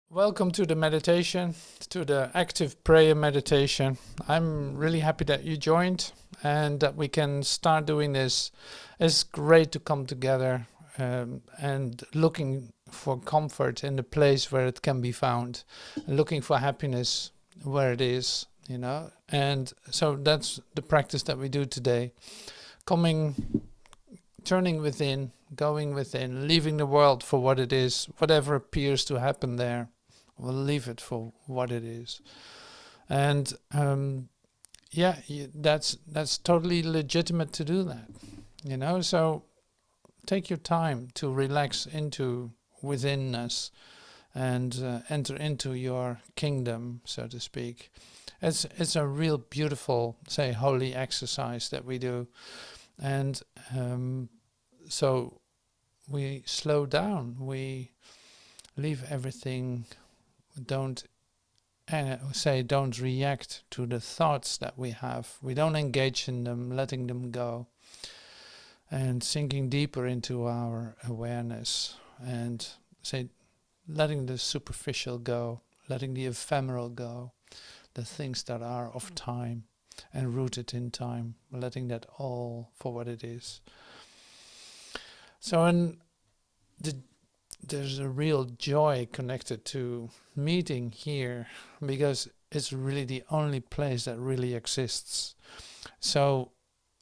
Welcome to the meditation, to the active prayer meditation. I'm really happy that you joined and that we can start doing this. It's great to come together and looking for comfort in the place where it can be found, looking for happiness where it is. And so that's the practice that we do today. Turning within, going within, leaving the world for what it is, whatever appears to happen there. We'll leave it for what it is, and that's totally legitimate to do that. So take your time to relax into withinness and enter into your kingdom, so to speak. It's a real beautiful, say, holy exercise that we do, and so we slow down, we leave everything. Don't react to the thoughts that we have. We don't engage in them, letting them go, and sinking deeper into our awareness, and letting the superficial go, letting the ephemeral go, the things that are of time and rooted in time, letting that all for what it is. So there's a real joy connected to meeting here, because it's really the only place that really exists. So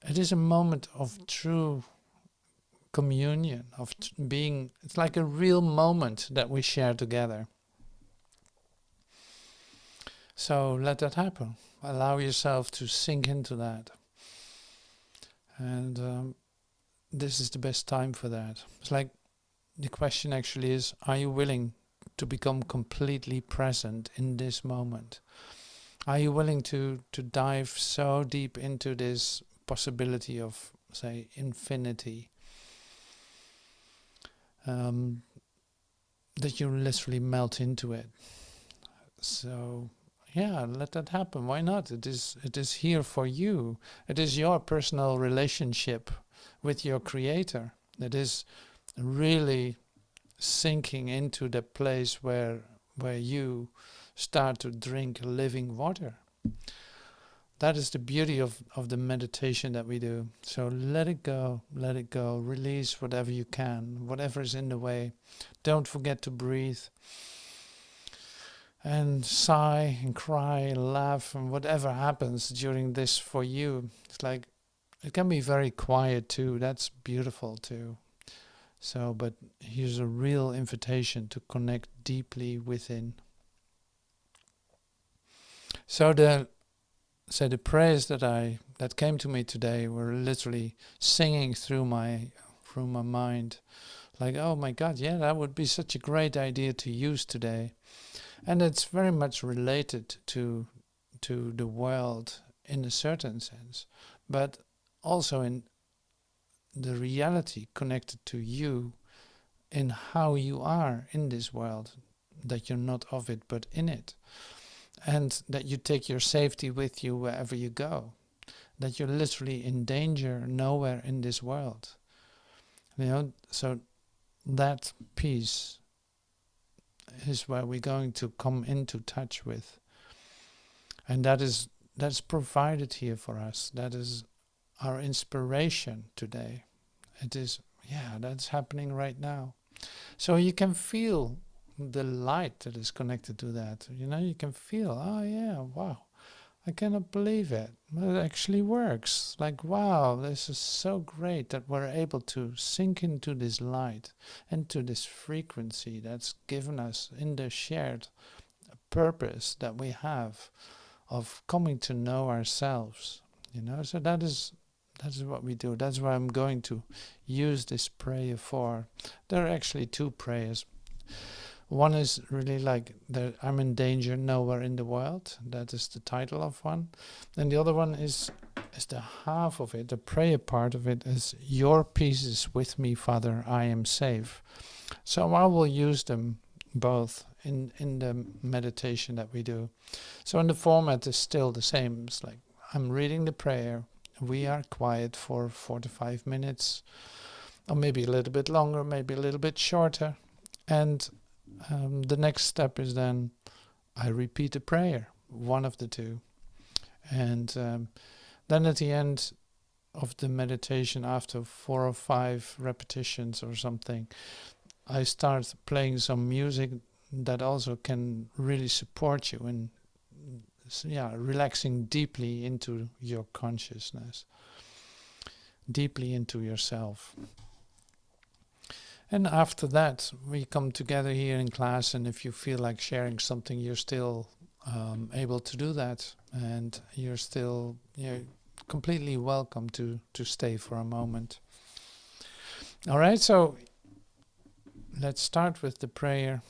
it is a moment of true communion, of being. It's like a real moment that we share together. So let that happen. Allow yourself to sink into that. And this is the best time for that. It's like, the question actually is, are you willing to become completely present in this moment? Are you willing to dive so deep into this possibility of, say, infinity, that you literally melt into it? So yeah, let that happen. Why not? It is here for you. It is your personal relationship with your Creator. It is really sinking into the place where you start to drink living water. That is the beauty of the meditation that we do. So let it go, release whatever you can, whatever is in the way. Don't forget to breathe, and sigh and cry and laugh, and whatever happens during this for you. It's like, it can be very quiet too. That's beautiful too. So, but here's a real invitation to connect deeply within. So the prayers that came to me today were literally singing through my mind, like, oh my God, yeah, that would be such a great idea to use today, and it's very much related to the world in a certain sense, but also in the reality connected to you, in how you are in this world, that you're not of it but in it, and that you take your safety with you wherever you go, that you're literally in danger nowhere in this world. So that peace is where we're going to come into touch with, and that's provided here for us. That is our inspiration today. It is, that's happening right now. So you can feel the light that is connected to that. You can feel, oh yeah, wow, I cannot believe it. It actually works. Like, wow, this is so great that we're able to sink into this light, into this frequency that's given us in the shared purpose that we have of coming to know ourselves. So that's what we do. That's what I'm going to use this prayer for. There are actually two prayers. One is really like, I'm in danger nowhere in the world. That is the title of one. And the other one is the half of it, the prayer part of it is, your peace is with me, Father, I am safe. So I will use them both in the meditation that we do. So in the format is still the same. It's like, I'm reading the prayer. We are quiet for 4 to 5 minutes, or maybe a little bit longer, maybe a little bit shorter. And the next step is then I repeat a prayer, one of the two. And then at the end of the meditation, after 4 or 5 repetitions or something, I start playing some music that also can really support you in relaxing deeply into your consciousness, deeply into yourself. And after that, we come together here in class, and if you feel like sharing something, you're still able to do that, and you're still completely welcome to stay for a moment. All right, so let's start with the prayer.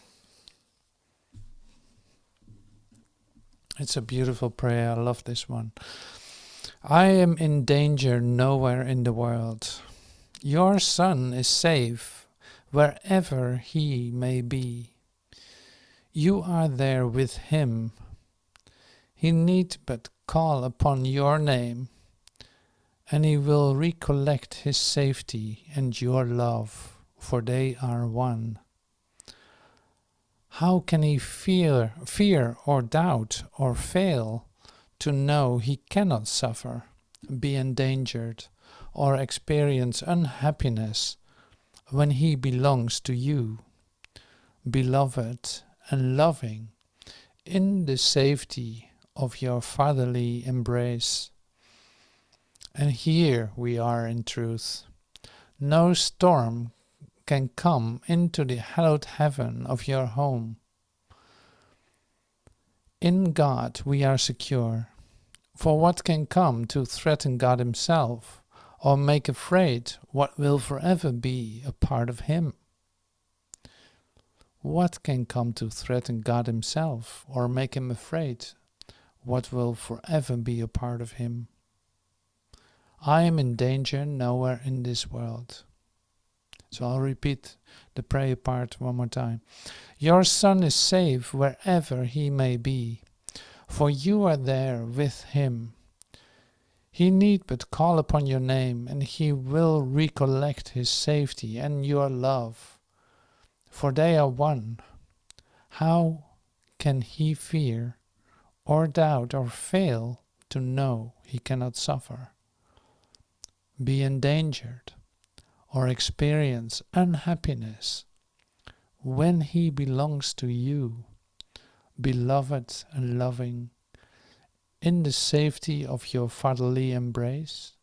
It's a beautiful prayer. I love this one. I am in danger nowhere in the world. Your son is safe wherever he may be. You are there with him. He need but call upon your name, and he will recollect his safety and your love, for they are one. How can he fear or doubt or fail to know he cannot suffer, be endangered, or experience unhappiness when he belongs to you, beloved and loving, in the safety of your fatherly embrace? And here we are in truth. No storm can come into the hallowed heaven of your home. In God we are secure. For what can come to threaten God himself, or make afraid what will forever be a part of him? What can come to threaten God himself, or make him afraid what will forever be a part of him? I am in danger nowhere in this world. So I'll repeat the prayer part one more time. Your son is safe wherever he may be, for you are there with him. He need but call upon your name, and he will recollect his safety and your love, for they are one. How can he fear or doubt or fail to know he cannot suffer, be endangered, or experience unhappiness when he belongs to you, beloved and loving, in the safety of your fatherly embrace?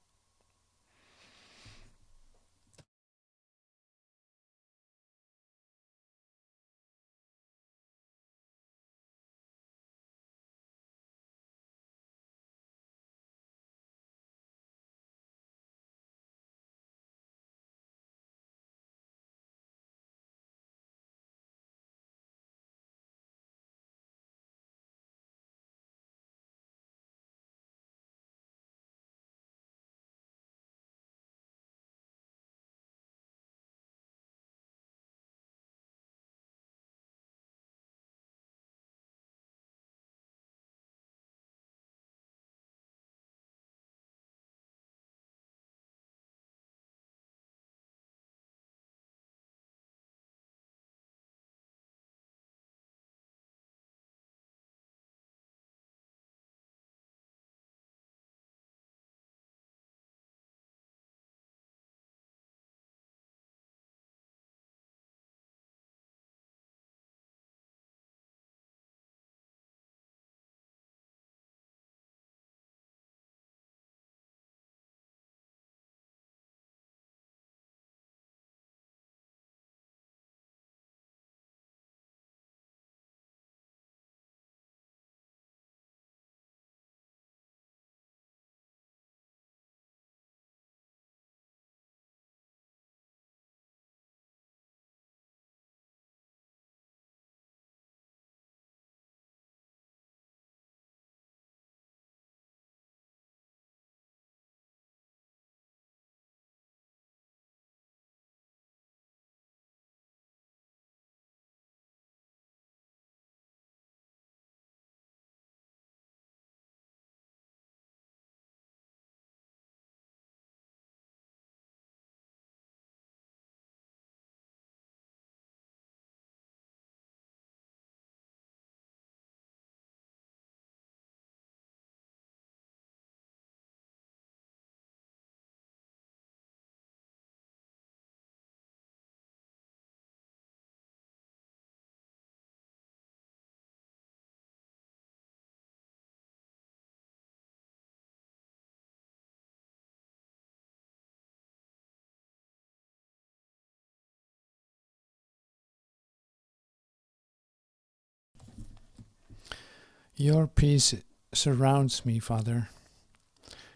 Your peace surrounds me, Father.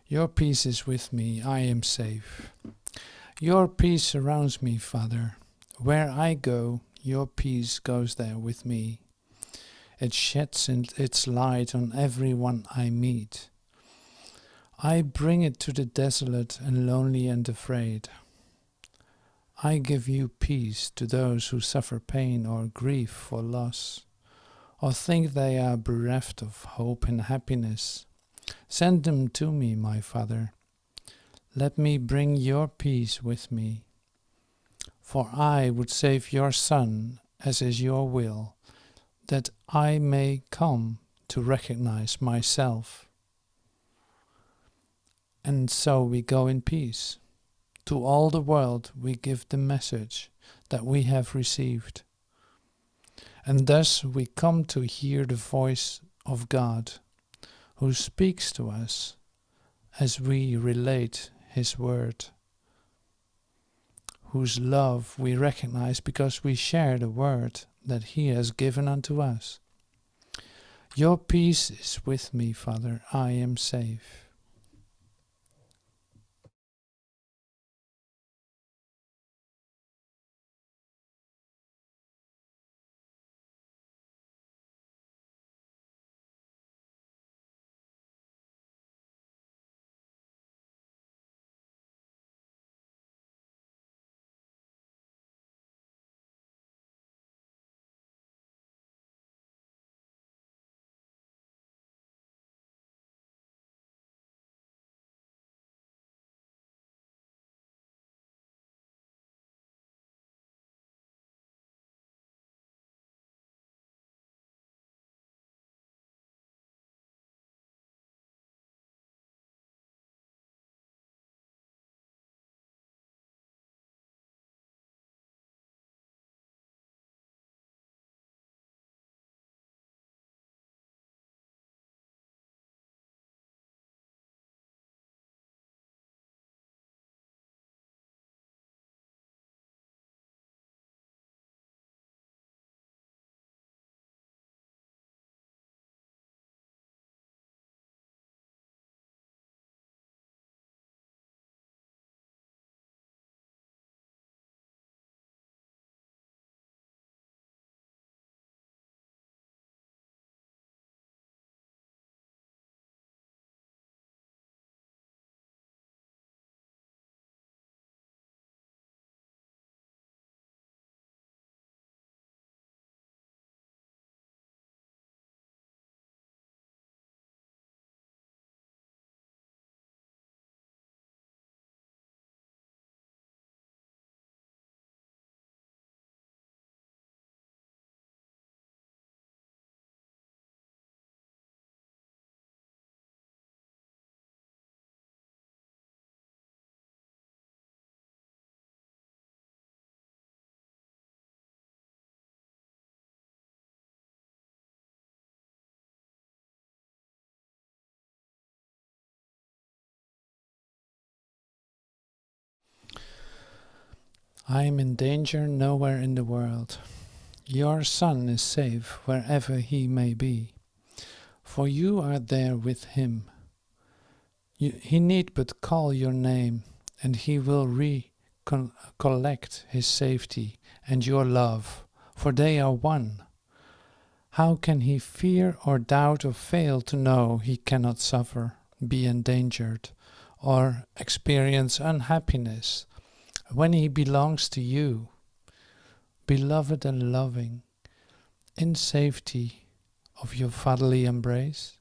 Your peace is with me. I am safe. Your peace surrounds me, Father. Where I go, your peace goes there with me. It sheds its light on everyone I meet. I bring it to the desolate and lonely and afraid. I give you peace to those who suffer pain or grief for loss, or think they are bereft of hope and happiness. Send them to me, my Father. Let me bring your peace with me. For I would save your Son, as is your will, that I may come to recognize myself. And so we go in peace. To all the world we give the message that we have received. And thus we come to hear the voice of God, who speaks to us as we relate His word, whose love we recognize because we share the word that He has given unto us. Your peace is with me, Father. I am safe. I am in danger nowhere in the world. Your Son is safe wherever he may be, for you are there with him. He need but call your name, and he will recollect his safety and your love, for they are one. How can he fear or doubt or fail to know he cannot suffer, be endangered, or experience unhappiness when he belongs to you, beloved and loving, in safety of your fatherly embrace?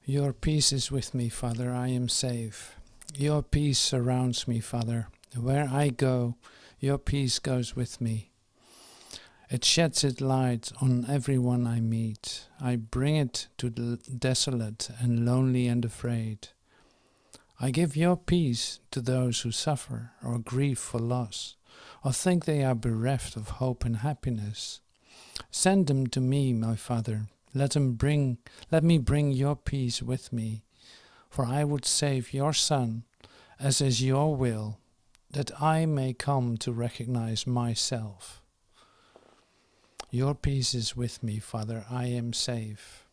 Your peace is with me, Father, I am safe. Your peace surrounds me, Father. Where I go, your peace goes with me. It sheds its light on everyone I meet. I bring it to the desolate and lonely and afraid. I give your peace to those who suffer or grieve for loss, or think they are bereft of hope and happiness. Send them to me, my Father. Let me bring your peace with me, for I would save your Son, as is your will, that I may come to recognize myself. Your peace is with me, Father, I am safe.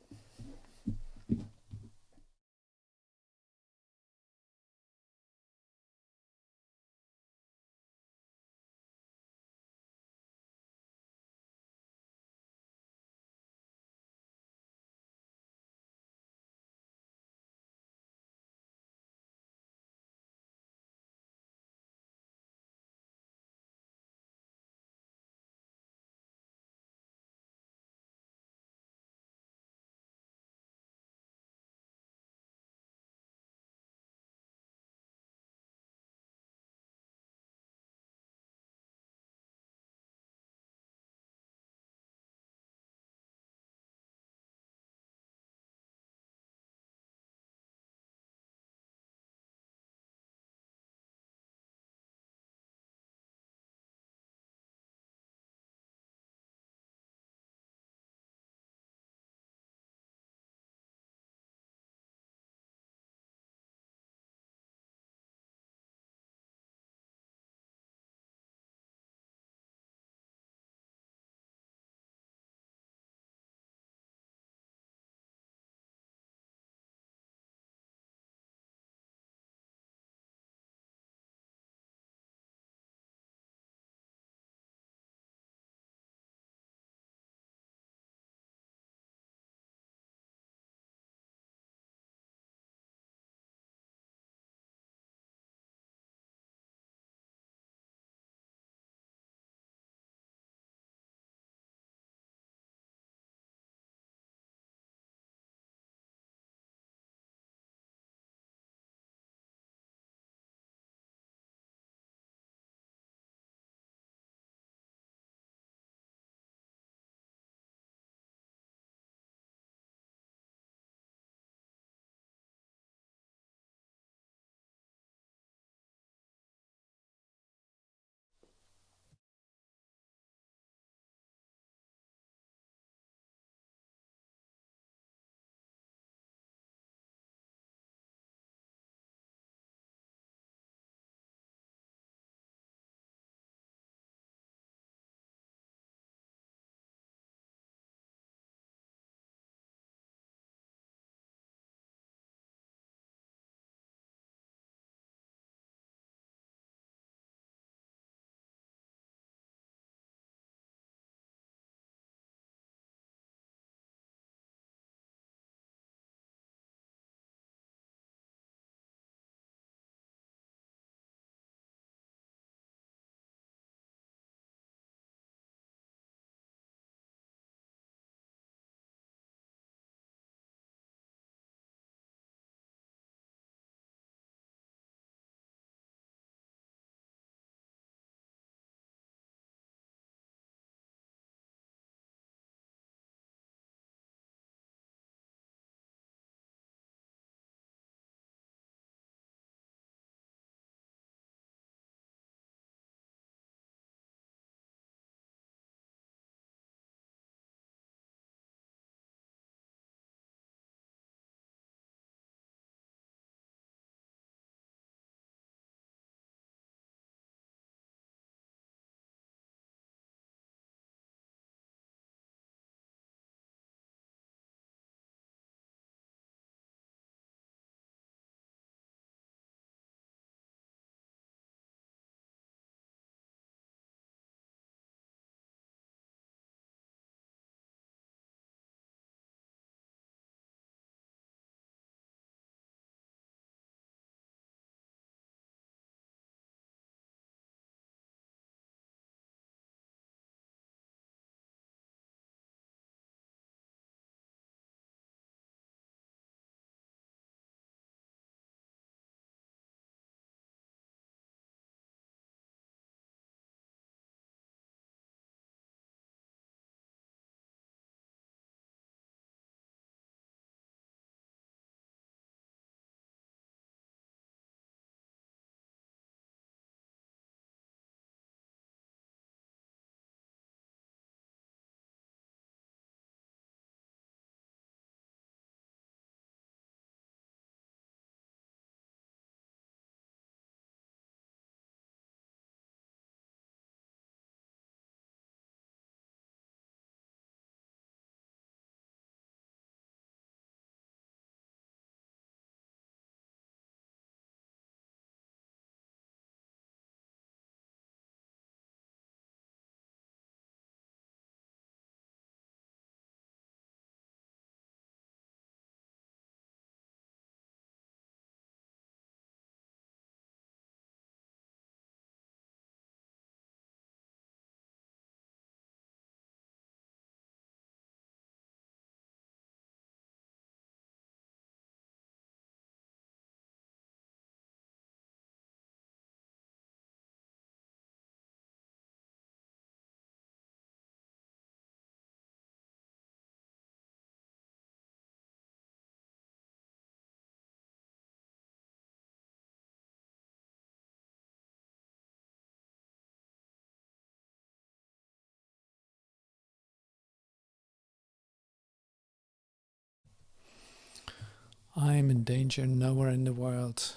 I am in danger nowhere in the world.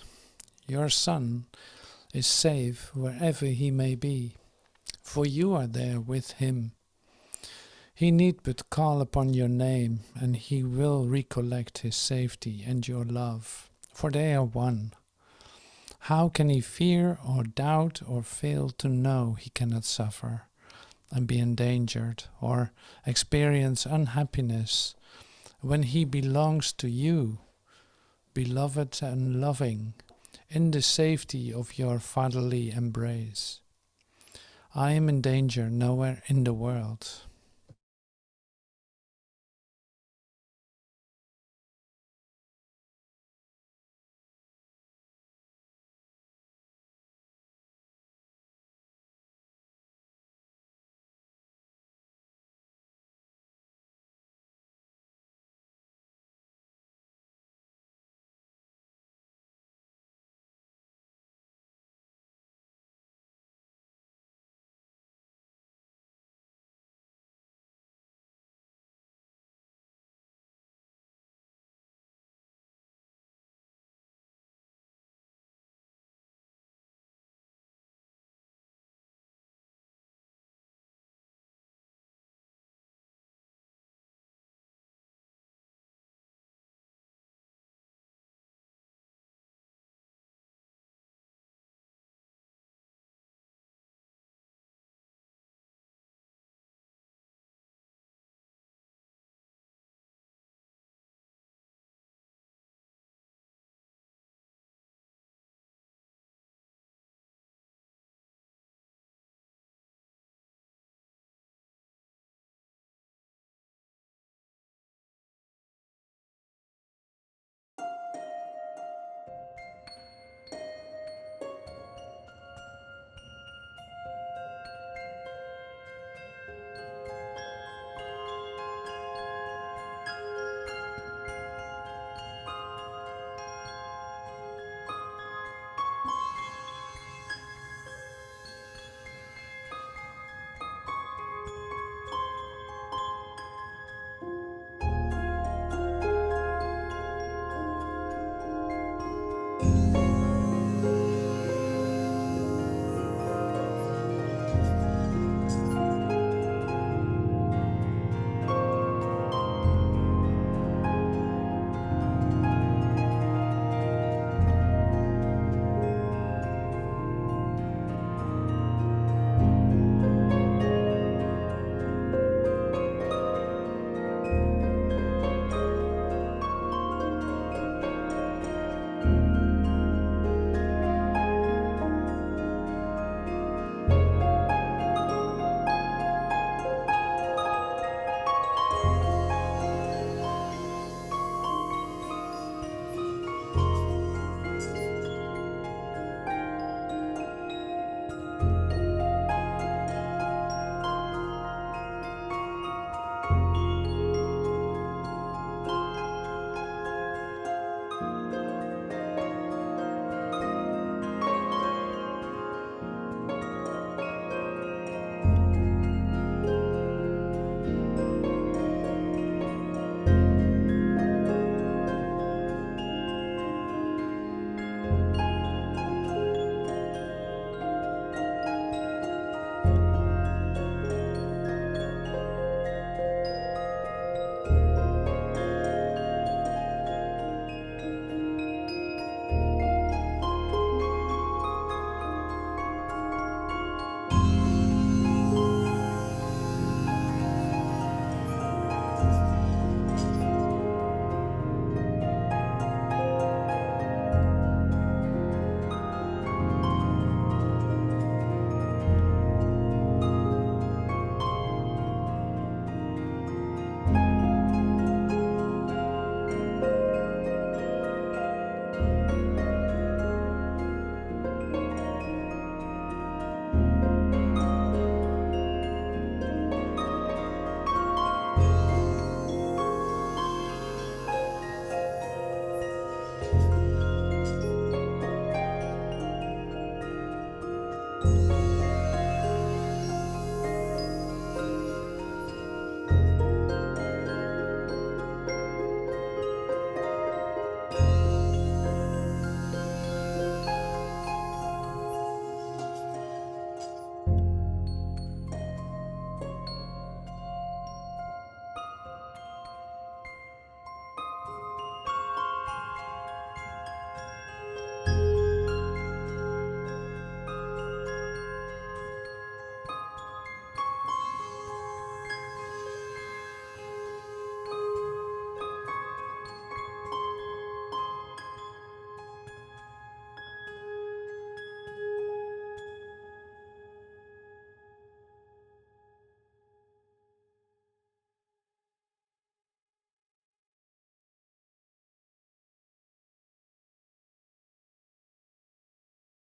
Your son is safe wherever he may be, for you are there with him. He need but call upon your name, and he will recollect his safety and your love, for they are one. How can he fear or doubt or fail to know he cannot suffer and be endangered or experience unhappiness when he belongs to you, beloved and loving, in the safety of your fatherly embrace? I am in danger nowhere in the world.